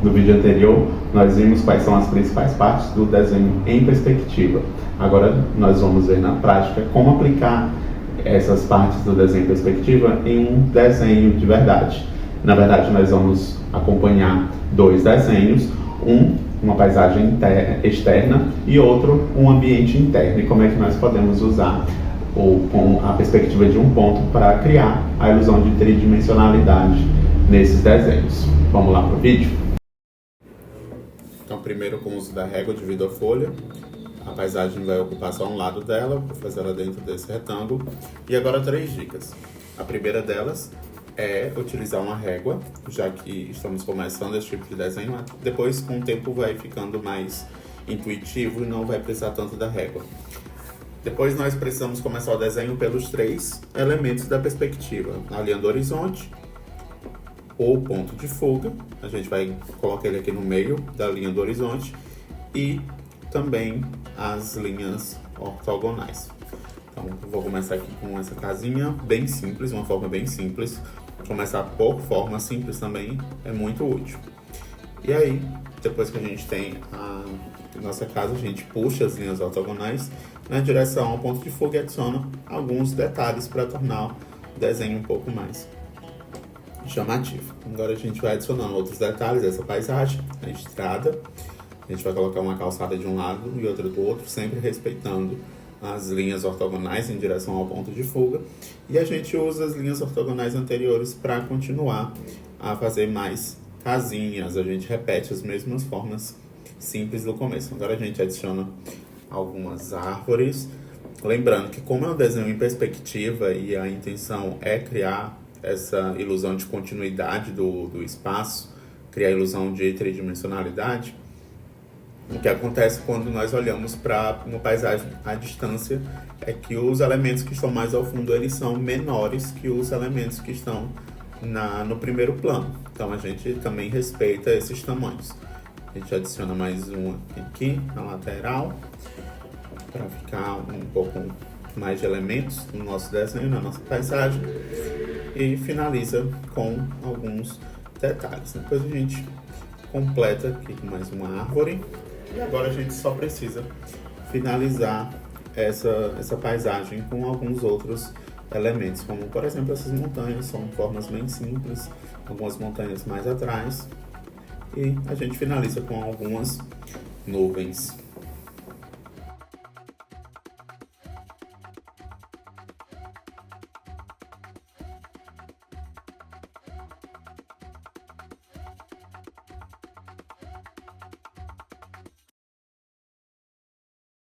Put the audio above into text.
No vídeo anterior, nós vimos quais são as principais partes do desenho em perspectiva. Agora, nós vamos ver na prática como aplicar essas partes do desenho em perspectiva em um desenho de verdade. Na verdade, nós vamos acompanhar dois desenhos, uma paisagem externa e outro, um ambiente interno. E como é que nós podemos usar com a perspectiva de um ponto para criar a ilusão de tridimensionalidade nesses desenhos. Vamos lá para o vídeo? Então, primeiro com o uso da régua divido a folha. A paisagem vai ocupar só um lado dela, vou fazer ela dentro desse retângulo. E agora 3 dicas. A primeira delas é utilizar uma régua, já que estamos começando esse tipo de desenho. Depois, com o tempo, vai ficando mais intuitivo e não vai precisar tanto da régua. Depois nós precisamos começar o desenho pelos 3 elementos da perspectiva. A linha do horizonte, ou ponto de fuga, a gente vai colocar ele aqui no meio da linha do horizonte, e também as linhas ortogonais. Então, vou começar aqui com essa casinha bem simples, uma forma bem simples. Começar por forma simples também é muito útil. E aí, depois que a gente tem a nossa casa, a gente puxa as linhas ortogonais na direção ao ponto de fuga e adiciona alguns detalhes para tornar o desenho um pouco mais chamativo. Agora a gente vai adicionando outros detalhes dessa paisagem, a estrada. A gente vai colocar uma calçada de um lado e outra do outro, sempre respeitando as linhas ortogonais em direção ao ponto de fuga. E a gente usa as linhas ortogonais anteriores para continuar a fazer mais casinhas. A gente repete as mesmas formas simples do começo. Agora a gente adiciona algumas árvores. Lembrando que como é um desenho em perspectiva e a intenção é criar essa ilusão de continuidade do espaço, criar a ilusão de tridimensionalidade, o que acontece quando nós olhamos para uma paisagem à distância é que os elementos que estão mais ao fundo eles são menores que os elementos que estão no primeiro plano. Então a gente também respeita esses tamanhos. A gente adiciona mais um aqui na lateral para ficar um pouco mais de elementos no nosso desenho, na nossa paisagem, e finaliza com alguns detalhes. Depois a gente completa aqui com mais uma árvore. E agora a gente só precisa finalizar essa paisagem com alguns outros elementos, como por exemplo essas montanhas, são formas bem simples, algumas montanhas mais atrás, e a gente finaliza com algumas nuvens.